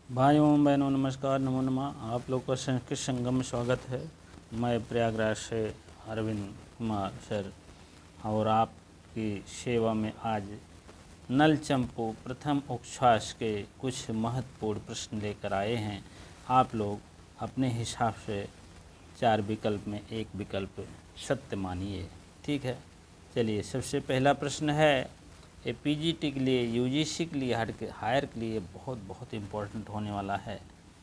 भाइयों बहनों नमस्कार, नमो नमः। आप लोग का संस्कृत संगम में स्वागत है। मैं प्रयागराज से अरविंद कुमार सर और आपकी सेवा में आज नल चंपू प्रथम उच्छ्वास के कुछ महत्वपूर्ण प्रश्न लेकर आए हैं। आप लोग अपने हिसाब से 4 विकल्प में एक विकल्प सत्य मानिए, ठीक है। चलिए, सबसे पहला प्रश्न है, ये पीजीटी के लिए, यूजीसी के लिए, हायर के लिए बहुत बहुत इम्पोर्टेंट होने वाला है,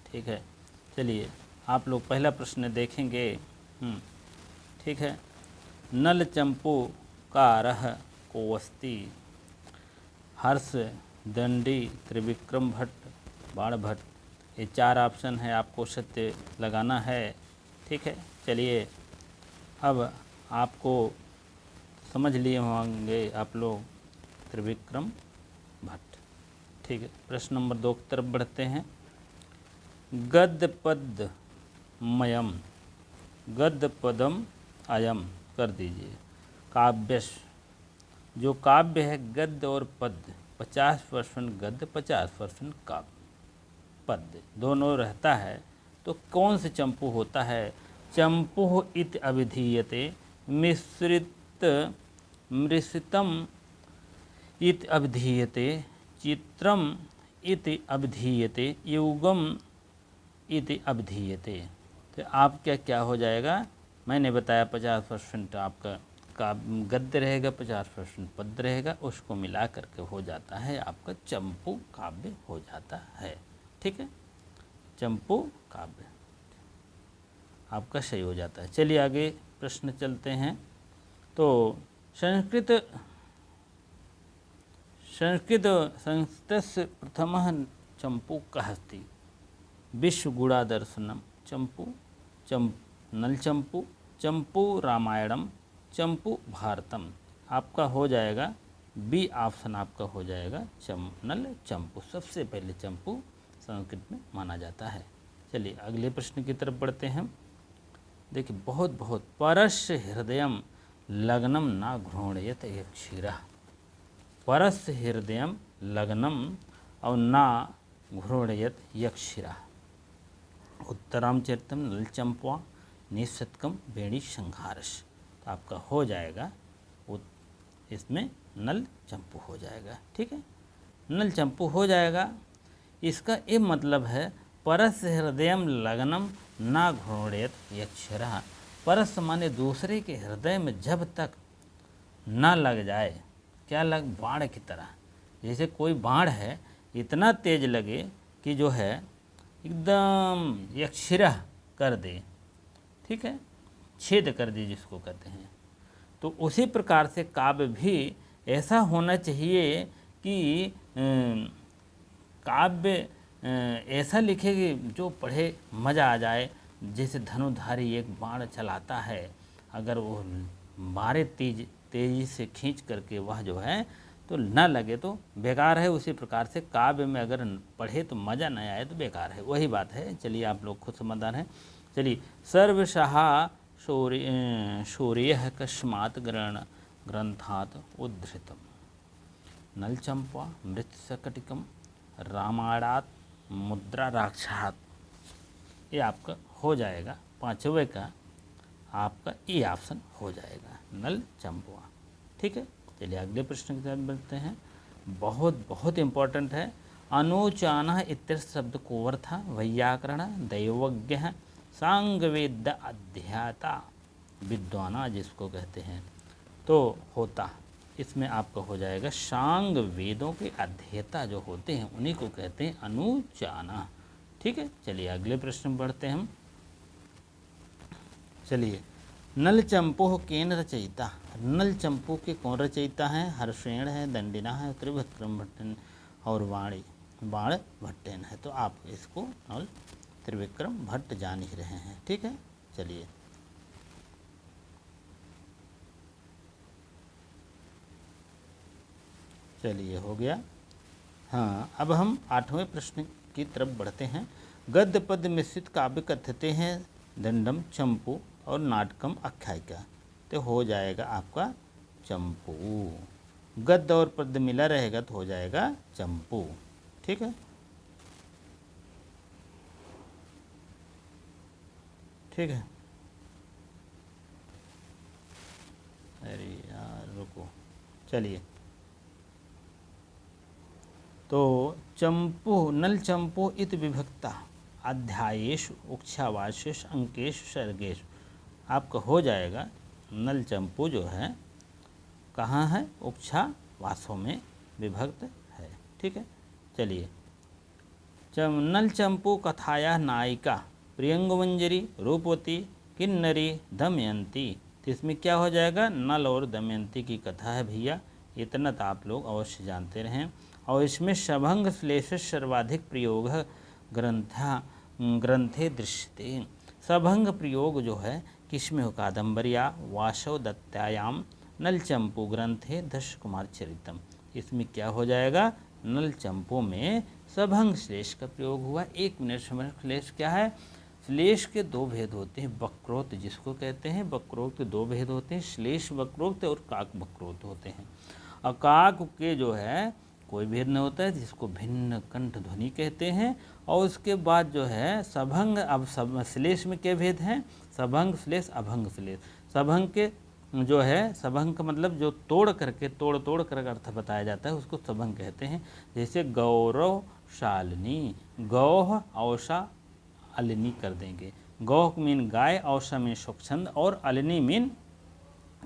ठीक है। चलिए, आप लोग पहला प्रश्न देखेंगे। ठीक है। नल चंपू कारः को अस्ति। हर्ष, दंडी, त्रिविक्रम भट्ट, बाण भट्ट। ये 4 ऑप्शन है, आपको सत्य लगाना है, ठीक है। चलिए, अब आपको समझ लिए होंगे आप लोग त्रिविक्रम भट्ट, ठीक है। प्रश्न नंबर 2 की तरफ बढ़ते हैं। गद्य पद मयम, गद्य पदम अयम कर दीजिए। काव्यश, जो काव्य है गद्य और पद्य 50% गद्य 50% काव्य, पद्य दोनों रहता है, तो कौन से चंपू होता है? चंपु इति अभिधीयते, मिश्रितम इति अभिधीयते, चित्रम इति अभिधीयते, युगम इति अभिधीयते। तो आपका क्या हो जाएगा? मैंने बताया 50% आपका गद्य रहेगा, 50% पद्य रहेगा, उसको मिला करके हो जाता है आपका चंपू काव्य हो जाता है, ठीक है। चंपू काव्य आपका सही हो जाता है। चलिए आगे प्रश्न चलते हैं। तो संस्कृतस्य प्रथमः चंपू कः अस्ति? विश्वगुणादर्शनम चंपू, नल चंपू, चंपू रामायणम, चंपू भारतम। आपका हो जाएगा बी ऑप्शन, आपका हो जाएगा नल चंपू। सबसे पहले चंपू संस्कृत में माना जाता है। चलिए अगले प्रश्न की तरफ बढ़ते हैं। देखिए, बहुत परस्य हृदयम लग्नम ना घृणयत यक्षिरः। परस्य हृदयम लग्नम और ना घृणयत यक्षिरः। उत्तरामचरितम नल चंपा निशतकम वेणी संघारश। तो आपका हो जाएगा इसमें नल चंपू हो जाएगा, ठीक है। नल चंपू हो जाएगा। इसका ये मतलब है परस्य हृदयम लग्नम ना घृणयत यक्षिरः। परस माने दूसरे के हृदय में जब तक ना लग जाए, क्या लग, बाण की तरह। जैसे कोई बाण है, इतना तेज लगे कि जो है एकदम यक्षिरः कर दे, ठीक है, छेद कर दे जिसको कहते हैं। तो उसी प्रकार से काव्य भी ऐसा होना चाहिए कि काव्य ऐसा लिखे कि जो पढ़े मज़ा आ जाए। जैसे धनुधारी एक बाण चलाता है, अगर वो मारे तेजी से खींच करके वह जो है तो न लगे तो बेकार है। उसी प्रकार से काव्य में अगर पढ़े तो मज़ा न आए तो बेकार है, वही बात है। चलिए आप लोग खुद समझदार हैं। चलिए, सर्वशः शौर्य कस्मात् ग्रंथात् उद्धृतम्। नल चंपा मृत्सकटिकम, रामायणात् मुद्रा राक्षात्। ये आपका हो जाएगा, पांचवें का आपका ये ऑप्शन हो जाएगा, नल चंपा, ठीक है। चलिए अगले प्रश्न की तरफ बढ़ते हैं। बहुत इम्पोर्टेंट है। अनुचान इत्यर्थ शब्द को अर्थ वैयाकरण दैवज्ञ सांगवेद अध्याता विद्वाना जिसको कहते हैं, तो होता इसमें आपका हो जाएगा सांग वेदों के अध्येता जो होते हैं उन्हीं को कहते हैं अनुचाना, ठीक है। चलिए अगले प्रश्न में बढ़ते हैं हम। चलिए, नल चंपू केन रचयिता। नल चंपू के कौन रचयिता हैं? हर्षेण है, दंडिना है, त्रिविक्रम भट्टन और बाण भट्टन है। तो आप इसको नल त्रिविक्रम भट्ट जान ही रहे हैं, ठीक है। चलिए हो गया। हाँ, अब हम 8वें प्रश्न की तरफ बढ़ते हैं। गद्य पद मिश्रित काव्य कथते हैं दंडम चंपू और नाटकम आख्यायिका। तो हो जाएगा आपका चंपू। गद्य और पद्य मिला रहेगा तो हो जाएगा चंपू, ठीक है। ठीक है। अरे यार रुको, चलिए। तो चंपू नल चंपू इत विभक्ता अध्यायेषु उक्षावासेषु अंकेषु सर्गेषु, आपका हो जाएगा नल चंपू जो है कहाँ है, उक्षावासों में विभक्त है। ठीक है, चलिए। नल चंपू कथाया नायिका प्रियंगमंजरी रूपवती किन्नरी दमयंती, तो इसमें क्या हो जाएगा, नल और दमयंती की कथा है भैया, इतना तो आप लोग अवश्य जानते रहें। और इसमें सभंग श्लेष सर्वाधिक प्रयोग ग्रंथे दृश्यते। सभंग प्रयोग जो है किसमें हो, कादम्बरिया वासव दत्तायाम नल चंपू ग्रंथे दश कुमार चरितम, इसमें क्या हो जाएगा, नल चंपू में सभंग श्लेष का प्रयोग हुआ। 1 मिनट समझ, श्लेष क्या है, श्लेष के 2 भेद होते हैं, वक्रोक्त जिसको कहते हैं, वक्रोक्त 2 भेद होते हैं, श्लेष वक्रोक्त और काक वक्रोक्त होते हैं। अकाक के जो है कोई भेद नहीं होता है, जिसको भिन्न कंठ ध्वनि कहते हैं। और उसके बाद जो है सभंग, अब सब श्लेष में क्या भेद हैं, सभंग श्लेष अभंग श्लेष। सभंग के जो है, सभंग का मतलब जो तोड़ कर अर्थ बताया जाता है उसको सभंग कहते हैं। जैसे गौरव शालिनी, गौह औषा अलिनी कर देंगे, गौह मीन गाय, औषा मीन स्वच्छंद और अलिनी मीन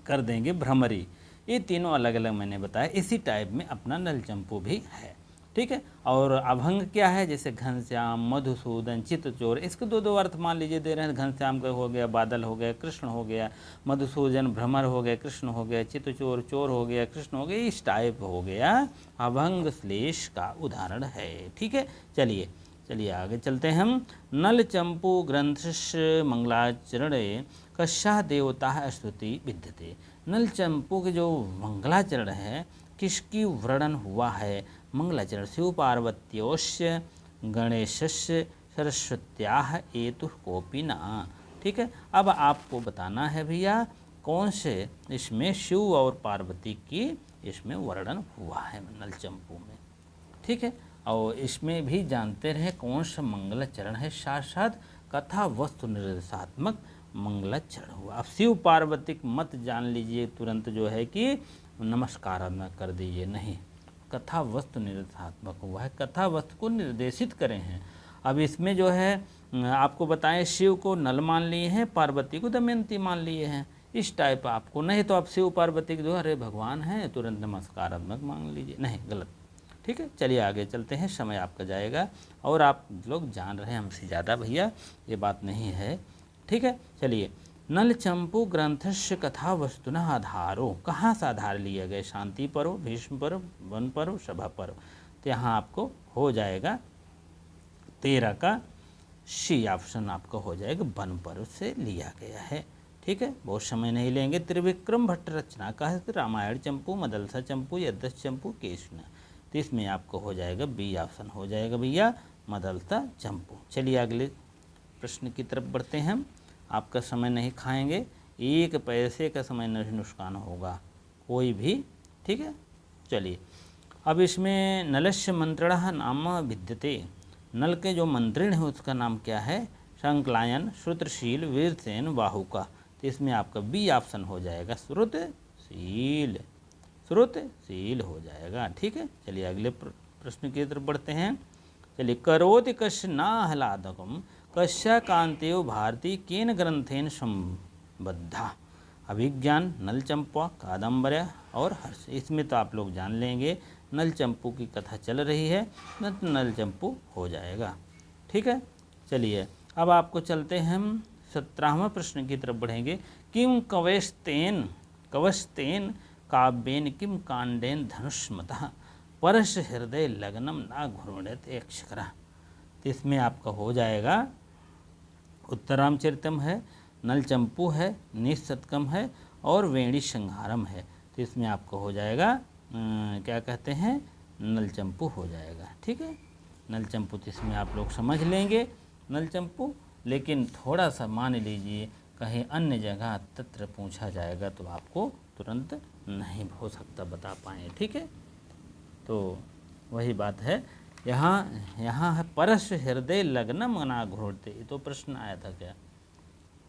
कर देंगे भ्रमरी। ये तीनों अलग अलग मैंने बताया, इसी टाइप में अपना नल चंपू भी है। ठीक है, और अभंग क्या है, जैसे घनश्याम मधुसूदन चित्तचोर, इसके 2 अर्थ मान लीजिए दे रहे हैं। घनश्याम का हो गया बादल हो गया, कृष्ण हो गया, मधुसूदन भ्रमर हो गया, कृष्ण हो गया, चित्तचोर चोर हो गया, कृष्ण हो गया, इस टाइप हो गया अभंग श्लेष का उदाहरण है। ठीक है, चलिए आगे चलते हैं हम। नल चंपू ग्रंथस्य मंगलाचरणे कस्या देवता स्तुति विद्यते। नल चंपू के जो मंगलाचरण है किसकी वर्णन हुआ है, मंगलाचरण शिव पार्वत्योस्य गणेशस्य सरस्वत्याः एतु कोपि न। ठीक है, अब आपको बताना है भैया कौन से इसमें शिव और पार्वती की इसमें वर्णन हुआ है नल चंपू में। ठीक है, और इसमें भी जानते रहे कौन सा मंगलाचरण है, साथ साथ कथा वस्तु निर्देशात्मक मंगलाचरण हुआ। अब शिव पार्वती मत जान लीजिए तुरंत जो है कि नमस्कार न कर दीजिए, नहीं, कथा वस्तु निर्देशात्मक हुआ है, कथा वस्तु को निर्देशित करें हैं। अब इसमें जो है आपको बताएं, शिव को नल मान लिए हैं, पार्वती को दमयंती मान लिए हैं, इस टाइप आपको, नहीं तो आप शिव पार्वती के जो अरे भगवान हैं तुरंत नमस्कारात्मक मांग लीजिए, नहीं, गलत। ठीक है, चलिए आगे चलते हैं, समय आपका जाएगा और आप लोग जान रहे हैं हमसे ज़्यादा भैया, ये बात नहीं है। ठीक है, चलिए। नल चंपू ग्रंथस्य कथा वस्तुना आधारो, कहाँ से आधार लिया गया, शांति पर्व, भीष्म पर्व, वन पर्व, सभा पर्व। तो यहाँ आपको हो जाएगा 13 का सी ऑप्शन आपका हो जाएगा, वन पर्व से लिया गया है। ठीक है, बहुत समय नहीं लेंगे। त्रिविक्रम भट्ट रचना का है रामायण चंपू, मदलसा चंपू, यदश चंपू, केशना, तो इसमें आपको हो जाएगा बी ऑप्शन हो जाएगा भैया, मदलसा चंपू। चलिए अगले प्रश्न की तरफ बढ़ते हैं हम, आपका समय नहीं खाएंगे, 1 पैसे का समय नहीं नुकसान होगा कोई भी। ठीक है, चलिए। अब इसमें नलस्य मंत्रणः नाम विद्यते, नल के जो मंत्रिण है उसका नाम क्या है, संक्लायन, श्रुतशील, वीरसेन, बाहुका, तो इसमें आपका बी ऑप्शन हो जाएगा, श्रुतशील, श्रुतशील हो जाएगा। ठीक है, चलिए अगले प्रश्न की तरफ बढ़ते हैं। चलिए, करोति कस्य न आह्लादकम कस्य कांतेयो भारती केन ग्रंथेन संबद्धा। अभिज्ञान, नल चंपा, कादम्बर्या और हर्ष, इसमें तो आप लोग जान लेंगे, नल चंपू की कथा चल रही है, नल चंपू हो जाएगा। ठीक है, चलिए अब आपको चलते हैं हम 17वां प्रश्न की तरफ बढ़ेंगे। किम कवस्तेन काव्येन किम कांडेन धनुष्मतः परश हृदय लग्नम ना घुर्णत अक्षरा, तो इसमें आपका हो जाएगा उत्तरामचरितम है, नल चंपू है, निशतकम है और वेणी संहारम है, तो इसमें आपको हो जाएगा क्या कहते हैं, नल चंपू हो जाएगा। ठीक है, नल चंपू तो इसमें आप लोग समझ लेंगे नल चंपू, लेकिन थोड़ा सा मान लीजिए कहीं अन्य जगह तत्र पूछा जाएगा तो आपको तुरंत नहीं हो सकता बता पाएँ। ठीक है, तो वही बात है, यहाँ है परश हृदय लग्नम ना घोड़ते, ये तो प्रश्न आया था क्या,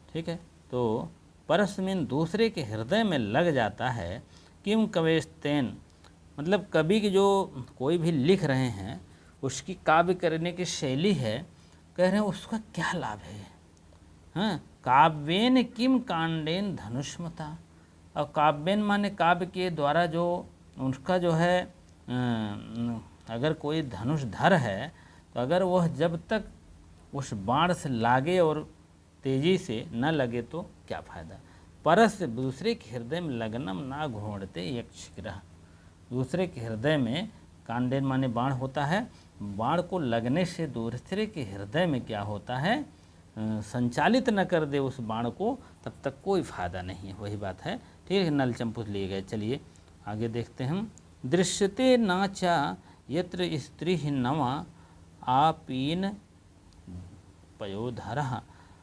ठीक है। तो परस्मिन दूसरे के हृदय में लग जाता है। किम कवेस्तेन मतलब कवि की जो कोई भी लिख रहे हैं उसकी काव्य करने की शैली है, कह रहे हैं उसका क्या लाभ है। हाँ, काव्येन किम कांडेन धनुष्मता। और काव्येन माने काव्य के द्वारा जो उसका जो है अगर कोई धनुषधर है तो अगर वह जब तक उस बाण से लागे और तेजी से न लगे तो क्या फायदा। परस दूसरे के हृदय में लगनम ना घोड़ते यक्षिग्रह। दूसरे के हृदय में कांडेन माने बाण होता है, बाण को लगने से दूसरे के हृदय में क्या होता है, संचालित न कर दे उस बाण को, तब तक कोई फायदा नहीं है। वही बात है, ठीक है। नल चंपू लिए गए। चलिए आगे देखते हैं हम। दृश्यते नाचा यत्र स्त्री नवा आपीन पयोधर।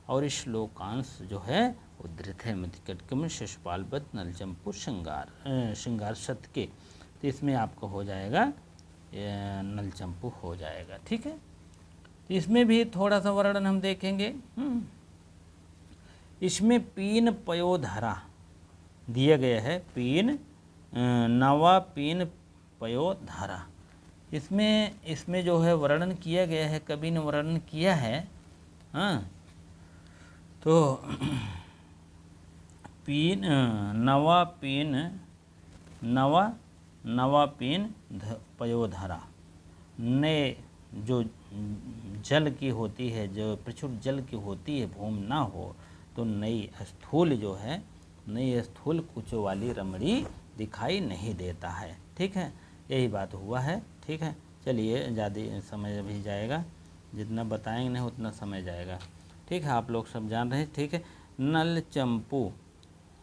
और इस श्लोकांश जो है उद्धृत है मतिकटकम शिशुपालवत नलचंपू श्रृंगार शत के। तो इसमें आपको हो जाएगा नलचंपू हो जाएगा, ठीक है। तो इसमें भी थोड़ा सा वर्णन हम देखेंगे। इसमें पीन पयोधरा दिया गया है, पीन नवा पीन पयोधरा। इसमें जो है वर्णन किया गया है, कवि ने वर्णन किया है। हाँ, तो पीन नवा पीन पयोधरा ने जो जल की होती है, जो प्रचुर जल की होती है, भूमि ना हो तो नई स्थूल जो है, नई स्थूल कुचों वाली रमणी दिखाई नहीं देता है, ठीक है। यही बात हुआ है, ठीक है। चलिए ज़्यादा समय भी जाएगा, जितना बताएंगे नहीं उतना समय जाएगा, ठीक है। आप लोग सब जान रहे हैं, ठीक है। नल चंपू,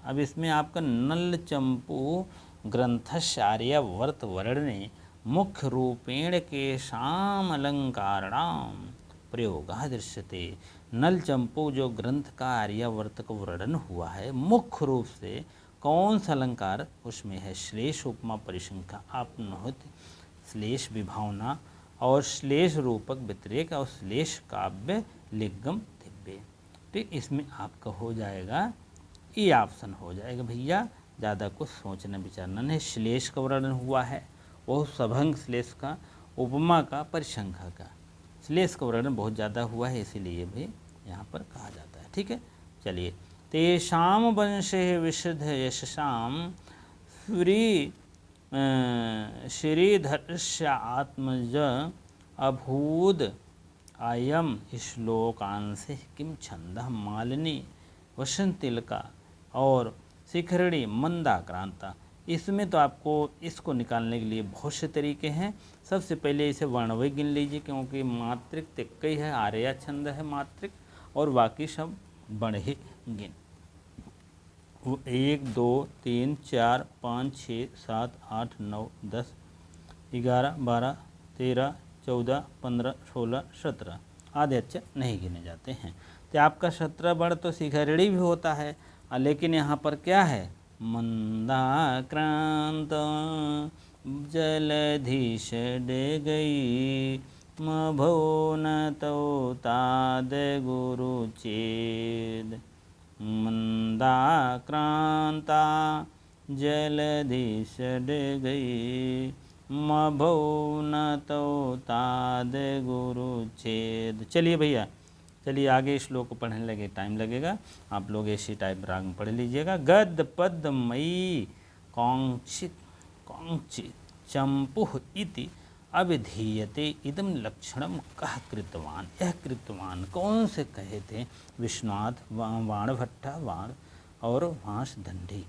अब इसमें आपका नल चंपू ग्रंथस्य आर्यावर्त वर्णने मुख्य रूपेण केषाम अलंकारणाम प्रयोगः दृश्यते। नल चंपू जो ग्रंथ का आर्यावर्त का वर्णन हुआ है, मुख्य रूप से कौन सा अलंकार उसमें है, श्लेष उपमा परिशंखा आपनोत, श्लेष विभावना और श्लेष रूपक व्यतिरेक और श्लेष काव्य लिग्गम दिव्य। ठीक, इसमें आपका हो जाएगा, ये ऑप्शन हो जाएगा भैया। ज़्यादा कुछ सोचना विचारना नहीं। श्लेष का वर्णन हुआ है, वो सभंग श्लेष का, उपमा का, परिशंखा का। श्लेष का वर्णन बहुत ज़्यादा हुआ है, इसीलिए भी यहाँ पर कहा जाता है, ठीक है। चलिए, तेषाम वंशे विशुद्ध यशसाम श्रीधर्ष्य आत्मज अभूद अयम श्लोकांश किम छंद मालिनी वसंतिलका और शिखरणी मंदाक्रांता। इसमें तो आपको इसको निकालने के लिए बहुत से तरीके हैं। सबसे पहले इसे वर्णवय गिन लीजिए, क्योंकि मात्रिक तिक्का ही है, आर्या छंद है मात्रिक, और बाकी सब बड़े ही गिन। 1 2 3 4 5 6 7 8 9 10 11 12 13 14 15 16 17 आधे अच्छे नहीं गिने जाते हैं। तो आपका 17 वर्ण तो शिखरणी भी होता है, लेकिन यहाँ पर क्या है, मंदाक्रांत जलधि षडे गई मभो न तो ताद गुरु चेद। मंदाक्रांता जलधि षडे गई मभो न तो ताद गुरु चेद। चलिए भैया, चलिए आगे श्लोक को पढ़ने लगे, टाइम लगेगा। आप लोग ऐसी टाइप राग में पढ़ लीजिएगा। गद पद मयी कौंचित चंपुह इति अभिधीयते इदम लक्षणम कह कृतवान। यह कृतवान कौन से कहे थे? विश्वनाथ, वाणभट्टा वाण और वांस दंडी।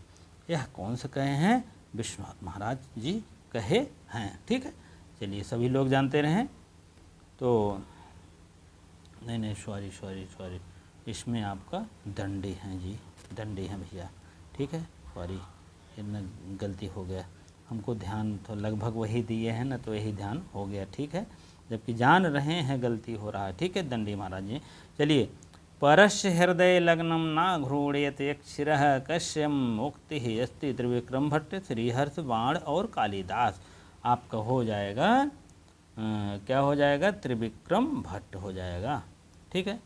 यह कौन से कहे हैं? विश्वनाथ महाराज जी कहे हैं, ठीक है। चलिए सभी लोग जानते रहें। तो नहीं सॉरी, इसमें आपका दंडी हैं जी, दंडी हैं भैया, ठीक है। सॉरी, इतना गलती हो गया, हमको ध्यान तो लगभग वही दिए हैं ना, तो यही ध्यान हो गया, ठीक है। जबकि जान रहे हैं गलती हो रहा है, ठीक है। दंडी महाराज जी। चलिए, परस्य हृदय लग्नम ना घ्रूणयत यक्षिरः कश्यम मुक्ति अस्ति त्रिविक्रम भट्ट श्रीहर्ष बाण और कालिदास। आपका हो जाएगा क्या हो जाएगा? त्रिविक्रम भट्ट हो जाएगा, ठीक है।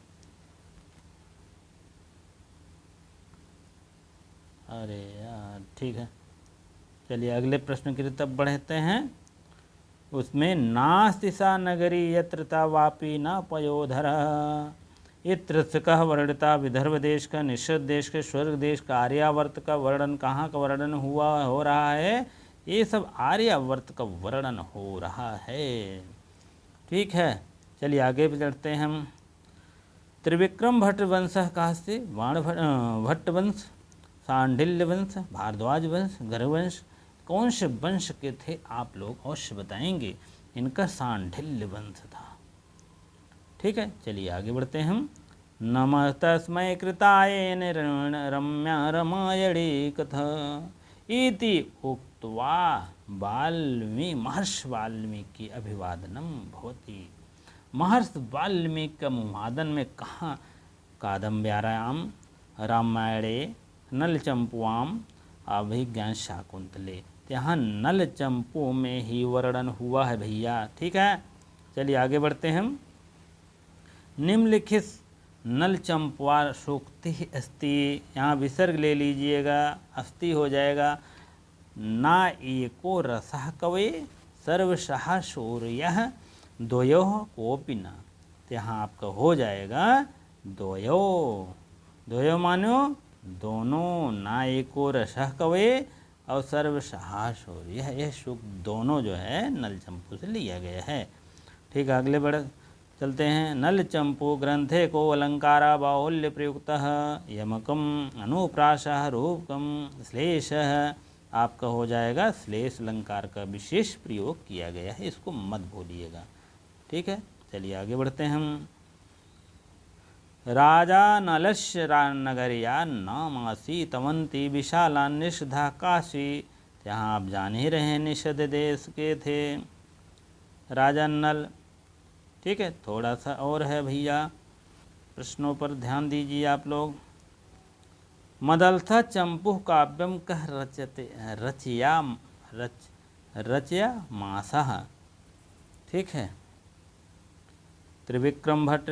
अरे यार ठीक है, चलिए अगले प्रश्न की तरफ बढ़ते हैं। उसमें नास्ति सा नगरी यत्र वापी न पयोधर, इत्र से कह वर्णिता विदर्भ देश का, निषद देश का, स्वर्ग देश का, आर्यावर्त का वर्णन कहाँ का वर्णन हो रहा है? ये सब आर्यावर्त का वर्णन हो रहा है। ठीक है, चलिए आगे बढ़ते हैं हम। त्रिविक्रम भट्ट वंश कहाँ से? बाण भट्ट वंश, सांडिल्य वंश, भारद्वाज वंश, गर्भवंश, कौन से वंश के थे आप लोग अवश्य बताएंगे। इनका सांडिल्य वंश था। ठीक है, चलिए आगे बढ़ते हैं हम। नमः तस्मै कृताय रम्या रमायणे कथा इति उक्त्वा महर्षि वाल्मीकि अभिवादनम भवति। महर्षि वाल्मीकि का अभिवादन में कहाँ? कादम्बर्याम रामायणे नलचंपुआम अभिज्ञान शाकुंतले, यहाँ नलचंपू में ही वर्णन हुआ है भैया। ठीक है, चलिए आगे बढ़ते हैं हम। निम्नलिखित नलचंपवा सूक्ति अस्ति, यहाँ विसर्ग ले लीजिएगा, अस्ति हो जाएगा। ना एको रसः कवे सर्वशः शौर्यः द्वयो कोपि न, तो यहाँ आपका हो जाएगा द्वयो। द्वयो मानो दोनों, ना एको रसः कवे और सर्वशः शौर्य, यह सुख दोनों जो है नलचंपू से लिया गया है। ठीक है, अगले बढ़ चलते हैं। नलचंपू ग्रंथे को अलंकारा बाहुल्य प्रयुक्तः यमकम अनुप्रासः रूपकम श्लेषः, आपका हो जाएगा श्लेष अलंकार का विशेष प्रयोग किया गया है, इसको मत भूलिएगा। ठीक है, चलिए आगे बढ़ते हैं हम। राजा नलस्य नगरिया नामासी तवंती विशाला निषधा काशी, यहाँ आप जान ही रहे हैं निषद देश के थे राजा नल। ठीक है, थोड़ा सा और है भैया, प्रश्नों पर ध्यान दीजिए आप लोग। मदलथा चंपू काव्यम कह रचते रचया मासः। ठीक है, त्रिविक्रम भट्ट,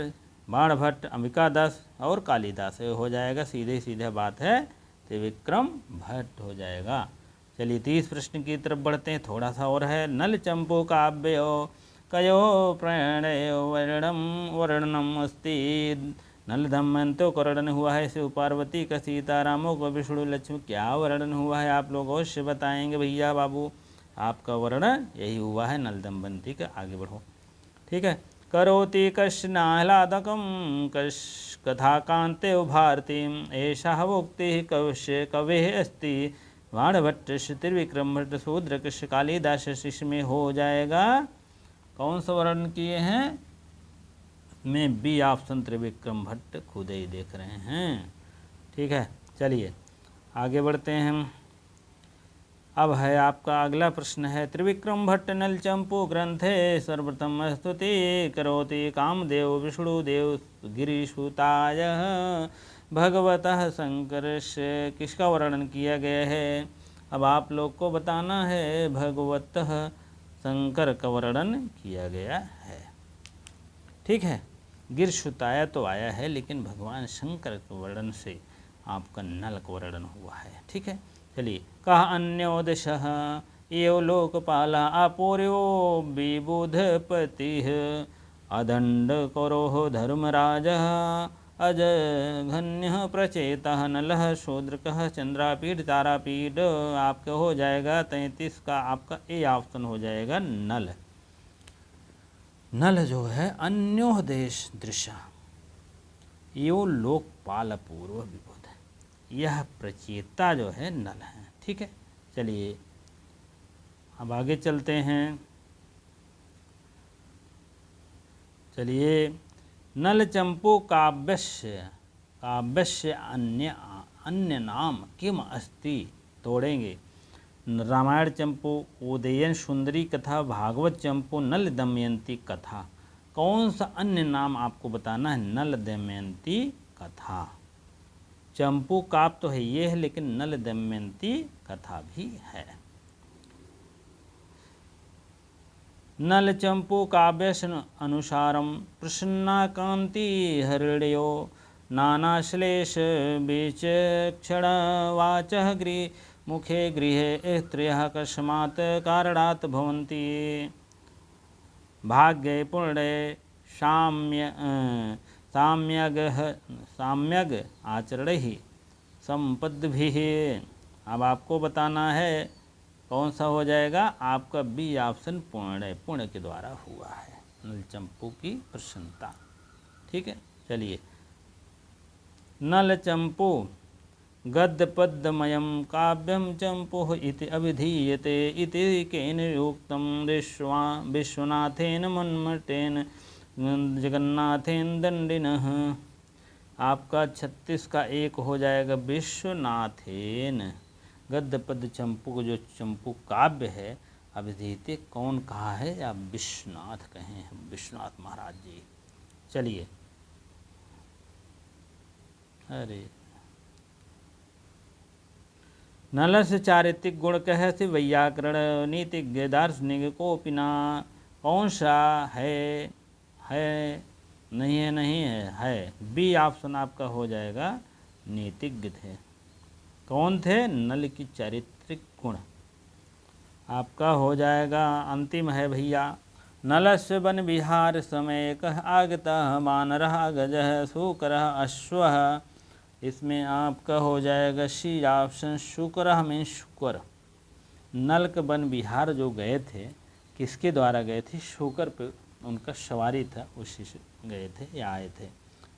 बाण भट्ट, अंबिका दास और कालिदास हो जाएगा, सीधे सीधे बात है, त्रिविक्रम भट्ट हो जाएगा। चलिए 30 प्रश्न की तरफ बढ़ते हैं, थोड़ा सा और है। नल चंपू काव्यो कयो प्रणयो वर्णनम अस्ति, नल दमयंतो का वर्णन हुआ है, शिव पार्वती का, सीतारामों का, विष्णु लक्ष्मी, क्या वर्णन हुआ है आप लोग अवश्य बताएंगे भैया बाबू। आपका वर्णन यही हुआ है नल दमयंती का। आगे बढ़ो। ठीक है, करोति कश्चन आह्लादकं कथा कांते भारतीम, एषा वोक्ति कवश्य कवेः अस्ति बाणभट्ट त्रिविक्रम भट्ट शूद्र कृष्ण कालिदास शिष्य में हो जाएगा। कौन सा वर्णन किए हैं? में बी ऑप्शन त्रिविक्रम भट्ट खुद ही देख रहे हैं। ठीक है, चलिए आगे बढ़ते हैं हम। अब है आपका अगला प्रश्न है। त्रिविक्रम भट्ट नल चंपू ग्रंथे सर्वप्रथम स्तुति करोति कामदेव विष्णुदेव गिरीशुताय भगवतः शंकर से, किसका वर्णन किया गया है? अब आप लोग को बताना है, भगवतः शंकर का वर्णन किया गया है। ठीक है, गिरशुताया तो आया है, लेकिन भगवान शंकर के वर्णन से आपका नल का वर्णन हुआ है। ठीक है, चलिए। कह अन्योदशः एव लोकपाला अपूर्यो विबुधपतिः अदंड करोह धर्मराजः अजघन्यः प्रचेतः नलः शूद्रकः चंद्रापीठ तारापीठ, आपका हो जाएगा 33 का आपका ए ऑप्शन हो जाएगा नल। नल जो है अन्योदेश दृश्य यो लोकपाल पूर्व विबुध, यह प्रचेता जो है नल है। ठीक है, चलिए अब आगे चलते हैं। चलिए, नल चंपू काव्यस्य अन्य नाम किम अस्ति, तोड़ेंगे। रामायण चंपू, उदयन सुंदरी कथा, भागवत चंपू, नल दमयंती कथा, कौन सा अन्य नाम आपको बताना है? नल दमयंती कथा। चंपू काव्य तो है ये है, लेकिन नल दमयंती कथा भी है। नल चंपू काव्य अनुसारम प्रसन्ना कांति हृदयो नानाश्लेष विचक्षणवाचः मुखे गृहे स्त्रियः कस्मात् कारणात् भवन्ति। भाग्ये पुण्ये साम्यग आचरणैः संपद्भिः। अब आपको बताना है कौन सा हो जाएगा, आपका बी ऑप्शन पुण्य, पुण्य के द्वारा हुआ है नल चंपू की प्रसन्नता। ठीक है, चलिए। नल चंपू गद्यपद्यमयं काव्यं चंपुः इति अभिधीयते इति केन युक्तं विश्वनाथेन मन्मथेन जगन्नाथेन दंडिनः। आपका 36 का 1 हो जाएगा विश्वनाथेन। गद्य पद्य चंपू को जो चंपू काव्य है अभिधीयते कौन कहा है, आप विश्वनाथ कहे हैं, विश्वनाथ महाराज जी। चलिए, अरे नलस चारित्रिक गुण कह से वैयाकरण नीतिज्ञ दार्शनिक कोपिना। कौन सा है नहीं है, नहीं है बी ऑप्शन आपका हो जाएगा नीतिज्ञ थे। कौन थे, नल की चारित्रिक गुण आपका हो जाएगा अंतिम है भैया। नलस्य वन विहार समय कह आगतः वानरः गजः शूकरः अश्वः। इसमें आपका हो जाएगा सी ऑप्शन शुक्रः में शुक्र। नल के वन विहार जो गए थे किसके द्वारा गए थे, शुकर पे उनका सवारी था, उसी से गए थे या आए थे।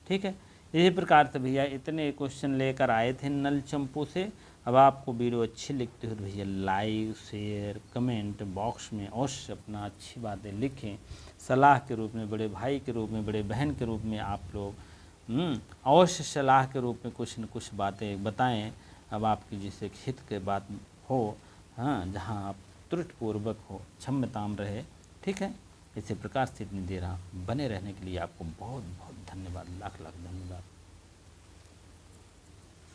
ठीक है, इसी प्रकार से भैया इतने क्वेश्चन लेकर आए थे नल चंपू से। अब आपको वीडियो अच्छी लगती हो तो भैया लाइक शेयर कमेंट बॉक्स में अवश्य अपना अच्छी बातें लिखें। सलाह के रूप में, बड़े भाई के रूप में, बड़े बहन के रूप में आप लोग अवश्य सलाह के रूप में कुछ न कुछ बातें बताएं। अब आपकी जिससे हित के बात हो, हाँ, जहाँ आप त्रुटिपूर्वक हो क्षम्यताम रहे। ठीक है, इसी प्रकार से इतनी देर बने रहने के लिए आपको बहुत बहुत धन्यवाद, लाख लाख धन्यवाद।